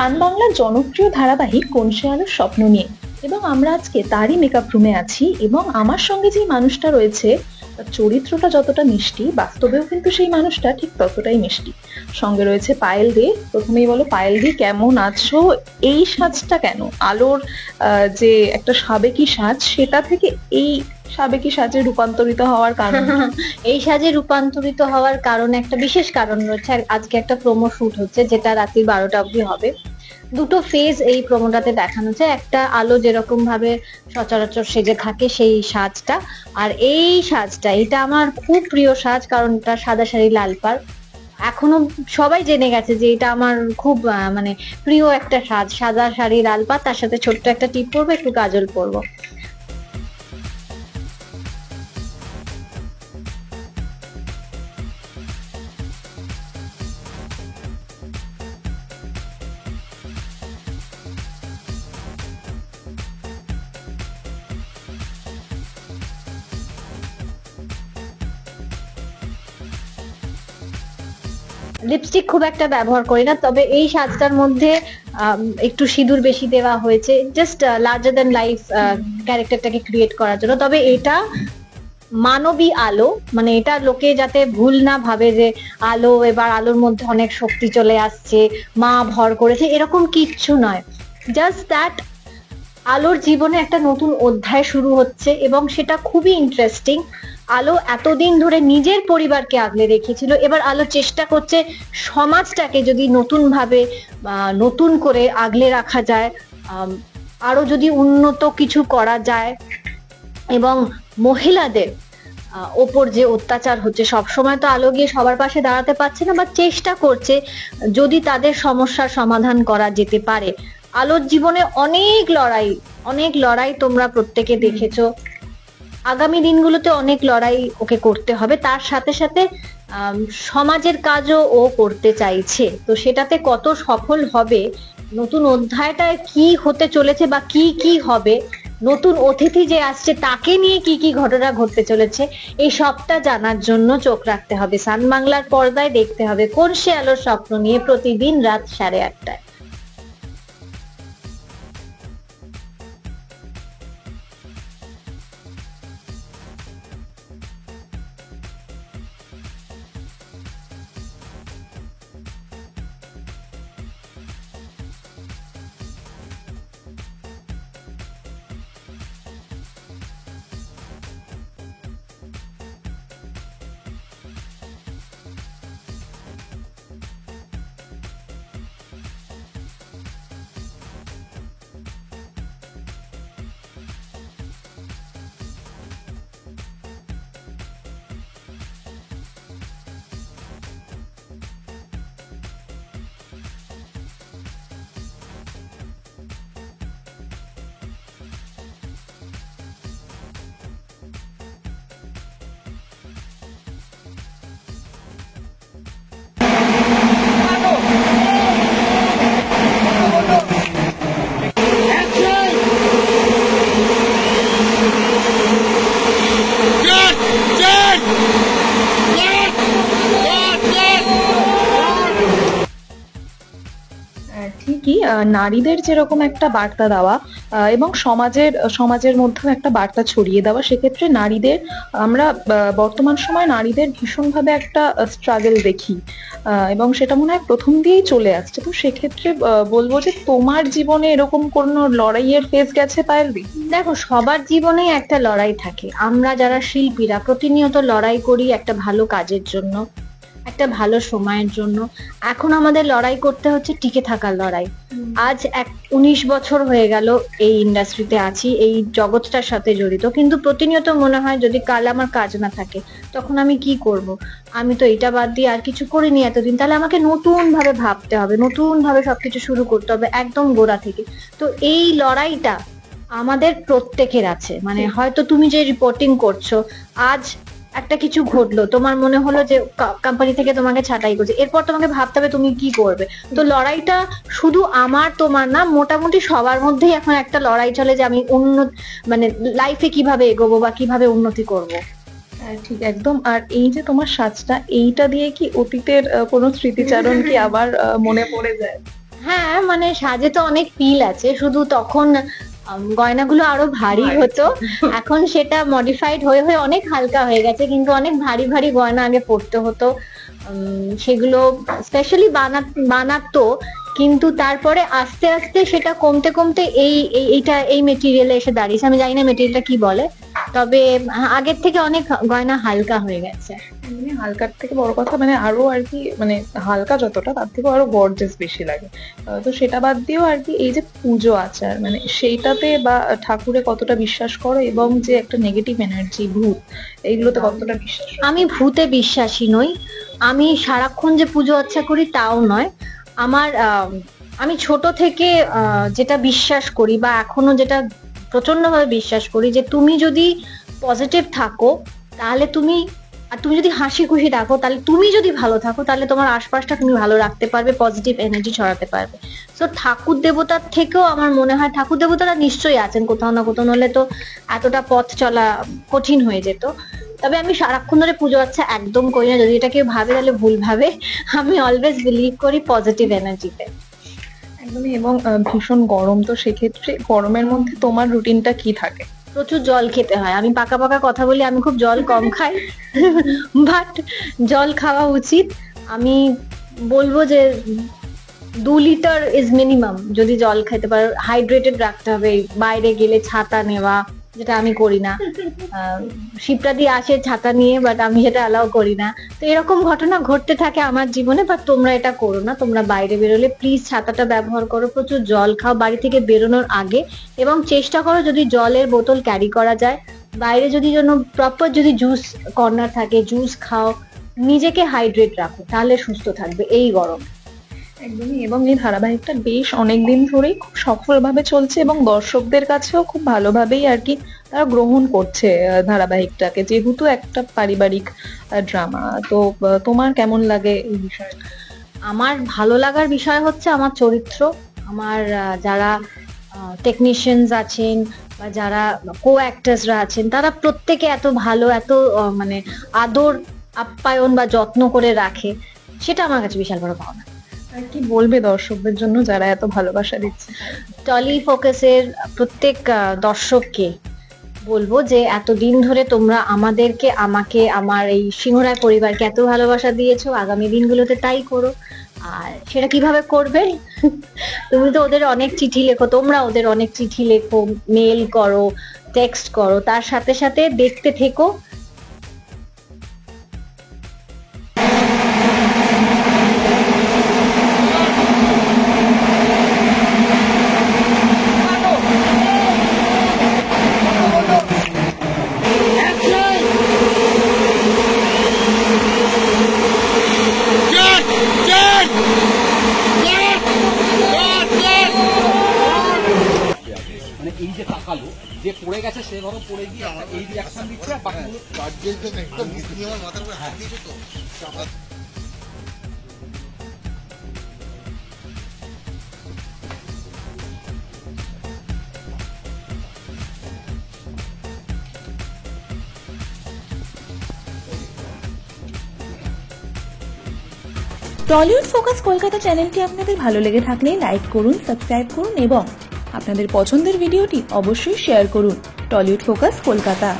সান বাংলার জনপ্রিয় ধারাবাহিক কোন সে আলোর স্বপ্ন নিয়ে, এবং আমরা আজকে তারই মেকআপ রুমে আছি। এবং আমার সঙ্গে যে মানুষটা রয়েছে, তার চরিত্রটা যতটা মিষ্টি, বাস্তবেও কিন্তু সেই মানুষটা ঠিক ততটাই মিষ্টি। সঙ্গে রয়েছে পায়েল দে। প্রথমেই বলো পায়েল দি, কেমন আছো? এই সাজটা কেন? আলোর যে একটা সাবেকি সাজ, সেটা থেকে এই সাবেকি সাজে রূপান্তরিত হওয়ার কারণ? এই সাজে রূপান্তরিত হওয়ার কারণে একটা বিশেষ কারণ রয়েছে। আজকে একটা প্রোমো শুট হচ্ছে, যেটা রাত্রি 12টা অবধি হবে। দুটো ফেজ এই প্রোমোটাতে দেখানো হচ্ছে। একটা আলো যেরকম ভাবে সচরাচর সেজে থাকে সেই সাজটা, আর এই সাজটা, এটা আমার খুব প্রিয় সাজ, কারণ এটা সাদা শাড়ি লাল পাড়। এখনো সবাই জেনে গেছে যে এটা আমার খুব মানে প্রিয় একটা সাজ। সাদা শাড়ি লাল পাড়, তার সাথে ছোট্ট একটা টিপ পরবো, একটু কাজল পরবো। লিপস্টিক খুব একটা ব্যবহার করি না, তবে এই সাজটার মধ্যে একটু সিঁদুর বেশি দেওয়া হয়েছে, জাস্ট লার্জার দ্যান লাইফ ক্যারেক্টারটাকে ক্রিয়েট করার জন্য। তবে এটা মানবী আলো, মানে এটা লোকে যাতে ভুল না ভাবে যে আলো, এবার আলোর মধ্যে অনেক শক্তি চলে আসছে, মা ভর করেছে, এরকম কিচ্ছু নয়। জাস্ট দ্যাট আলোর জীবনে একটা নতুন অধ্যায় শুরু হচ্ছে, এবং সেটা খুবই ইন্টারেস্টিং। আলো এতদিন ধরে নিজের পরিবারকে আগলে রেখেছিল, এবার আলো চেষ্টা করছে সমাজটাকে যদি নতুন ভাবে নতুন করে আগলে রাখা যায়, আরো যদি উন্নত কিছু করা যায়। এবং মহিলাদের ওপর যে অত্যাচার হচ্ছে, সবসময় তো আলো গিয়ে সবার পাশে দাঁড়াতে পারছে না, বা চেষ্টা করছে যদি তাদের সমস্যার সমাধান করা যেতে পারে। আলোর জীবনে অনেক লড়াই তোমরা প্রত্যেকে দেখেছো। আগামী দিনগুলোতে অনেক লড়াই ওকে করতে হবে, তার সাথে সাথে সমাজের কাজও ও করতে চাইছে। তো সেটাতে কত সফল হবে, নতুন অধ্যায়টায় কি হতে চলেছে বা কি কি হবে, নতুন অতিথি যে আসছে তাকে নিয়ে কি কি ঘটনা ঘটতে চলেছে, এই সবটা জানার জন্য চোখ রাখতে হবে সান বাংলার পর্দায়। দেখতে হবে কোন সে আলোর স্বপ্ন নিয়ে, প্রতিদিন রাত 8:30টায়। ঠিকই, নারীদের যেরকম একটা বার্তা দেওয়া, এবং সমাজের মধ্যেও একটা বার্তা ছড়িয়ে দেওয়া, সেক্ষেত্রে নারীদের আমরা বর্তমান সময় নারীদের ভীষণভাবে একটা স্ট্রাগল দেখি, এবং সেটা মনে হয় প্রথম দিয়েই চলে আসছে। তো সেক্ষেত্রে বলবো যে তোমার জীবনে এরকম কোনো লড়াইয়ের ফেজ গেছে পায়েলদি? দেখো, সবার জীবনেই একটা লড়াই থাকে। আমরা যারা শিল্পীরা প্রতিনিয়ত লড়াই করি একটা ভালো কাজের জন্য, একটা ভালো সময়ের জন্য। এখন আমাদের লড়াই করতে হচ্ছে টিকে থাকার লড়াই। আজ 19 বছর হয়ে গেল এই ইন্ডাস্ট্রিতে আছি, এই জগৎটার সাথে জড়িত, কিন্তু প্রতিনিয়ত মনে হয় যদি কাল আমার কাজ না থাকে তখন আমি কি করব। আমি তো এটা বাদ দিয়ে আর কিছু করিনি এতদিন, তাহলে আমাকে নতুন ভাবে ভাবতে হবে, নতুন ভাবে সবকিছু শুরু করতে হবে একদম গোড়া থেকে। তো এই লড়াইটা আমাদের প্রত্যেকের আছে। মানে হয়তো তুমি যে রিপোর্টিং করছো, আজ একটা কিছু ঘটলো, তোমার মনে হলো যে কোম্পানি থেকে তোমাকে ছাঁটাই করছে, এরপর তোমাকে ভাবতে হবে তুমি কি করবে। তো লড়াইটা শুধু আমার তোমার না, মোটামুটি সবার মধ্যেই এখন একটা লড়াই চলে যে আমি মানে লাইফে কিভাবে এগোবো বা কিভাবে উন্নতি করব। ঠিক একদম। আর এই যে তোমার সাজটা, এইটা দিয়ে কি অতীতের কোনো স্মৃতিচারণ কি আবার মনে পড়ে যায়? হ্যাঁ মানে সাজে তো অনেক ফিল আছে, শুধু তখন গয়নাগুলো আরো ভারী হতো, এখন সেটা মডিফাইড হয়ে হয়ে অনেক হালকা হয়ে গেছে, কিন্তু অনেক ভারী ভারী গয়না আগে পরতে হতো। সেগুলো স্পেশালি বানাতো, কিন্তু তারপরে আস্তে আস্তে সেটা কমতে কমতে এইটা এই মেটেরিয়ালে এসে দাঁড়িয়েছে। আমি জানি না মেটেরিয়ালটা কি বলে, তবে আগের থেকে অনেক গয়না হালকা হয়ে গেছে। মানে হালকার থেকে বড় কথা মানে আরো আর কি, মানে হালকা যতটা তার থেকে আরো গর্জাস বেশি লাগে। তো সেটা বাদ দিয়েও আর কি এই যে পুজো আচার মানে সেইটাতে বা ঠাকুরে কতটা বিশ্বাস করো, এবং যে একটা নেগেটিভ এনার্জি ভূত এইগুলোতে কতটা বিশ্বাস করো? আমি ভূতে বিশ্বাসী নই, আমি সারাক্ষণ যে পুজো আচ্ছা করি তাও নয়। আমার আমি ছোট থেকে যেটা বিশ্বাস করি বা এখনো যেটা প্রচন্ডভাবে বিশ্বাস করি, যে তুমি যদি পজিটিভ থাকো তাহলে তুমি, আর তুমি যদি হাসি খুশি থাকো তাহলে তুমি যদি ভালো থাকো তাহলে তোমার আশপাশটা তুমি ভালো রাখতে পারবে, পজিটিভ এনার্জি ছড়াতে পারবে। তো ঠাকুর দেবতার থেকেও আমার মনে হয়, ঠাকুর দেবতারা নিশ্চয়ই আছেন কোথাও না কোথাও, নলে তো এতটা পথ চলা কঠিন হয়ে যেত। তবে আমি সারাক্ষণ ধরে পুজো আচ্ছা একদম করি না, যদি এটা কেউ ভাবে তাহলে ভুল ভাবে। আমি অলওয়েজ বিলিভ করি পজিটিভ এনার্জিতে। একদমই। এবং ভীষণ গরম, তো সেক্ষেত্রে গরমের মধ্যে তোমার রুটিনটা কি থাকে? প্রচুর জল খেতে হয়, আমি পাকা পাকা কথা বলি, আমি খুব জল কম খাই, বাট জল খাওয়া উচিত। আমি বলবো যে 2 লিটার ইজ মিনিমাম যদি জল খেতে পারো। হাইড্রেটেড রাখতে হবে, বাইরে গেলে ছাতা নেওয়া, যেটা আমি করি না। শিপ্রা দিয়ে আসে ছাতা নিয়ে, বাট আমি সেটা অ্যালাউ করি না। তো এরকম ঘটনা ঘটতে থাকে আমার জীবনে, বাট তোমরা এটা করো না। তোমরা বাইরে বেরোলে প্লিজ ছাতাটা ব্যবহার করো, প্রচুর জল খাও বাড়ি থেকে বেরোনোর আগে, এবং চেষ্টা করো যদি জলের বোতল ক্যারি করা যায়, বাইরে যদি জন্য প্রপার যদি জুস কর্নার থাকে জুস খাও, নিজেকে হাইড্রেট রাখো, তাহলে সুস্থ থাকবে এই গরম। একদমই। এবং এই ধারাবাহিকটা বেশ অনেকদিন ধরেই খুব সফলভাবে চলছে, এবং দর্শকদের কাছেও খুব ভালোভাবেই আর কি তারা গ্রহণ করছে ধারাবাহিকটাকে, যেহেতু একটা পারিবারিক ড্রামা। তো তোমার কেমন লাগে এই বিষয়টা? আমার ভালো লাগার বিষয় হচ্ছে আমার চরিত্র, আমার যারা টেকনিশিয়ানস আছেন বা যারা কো অ্যাক্টার্সরা আছেন, তারা প্রত্যেকে এত ভালো, এত মানে আদর আপ্যায়ন বা যত্ন করে রাখে, সেটা আমার কাছে বিশাল বড় পাওনা। আর কি বলবে দর্শকদের জন্য যারা এত ভালোবাসা দিচ্ছে? টলি ফোকাসের প্রত্যেক দর্শককে বলবো যে এতদিন ধরে তোমরা আমাদেরকে, আমাকে, আমার এই সিংহরায় পরিবারকে এত ভালোবাসা দিয়েছো, আগামী দিনগুলোতে তাই করো। আর সেটা কিভাবে করবে? তুমি তো ওদের অনেক চিঠি লেখো, তোমরা ওদের অনেক চিঠি লেখো, মেল করো, টেক্সট করো, তার সাথে সাথে দেখতে থেকো। মানে এই যে তাকালো, যে পড়ে গেছে সে ধরো পড়ে গিয়ে এই রিয়াকশন দিচ্ছে, আর বাকিগুলো একদম আমার মাথার উপরে হাত দিয়েছে তো। টলিউড ফোকাস কলকাতা চ্যানেলটি আপনাদের ভালো লেগে থাকলে লাইক করুন, সাবস্ক্রাইব করুন এবং আপনাদের পছন্দের ভিডিওটি অবশ্যই শেয়ার করুন। Tollywood focus Kolkata.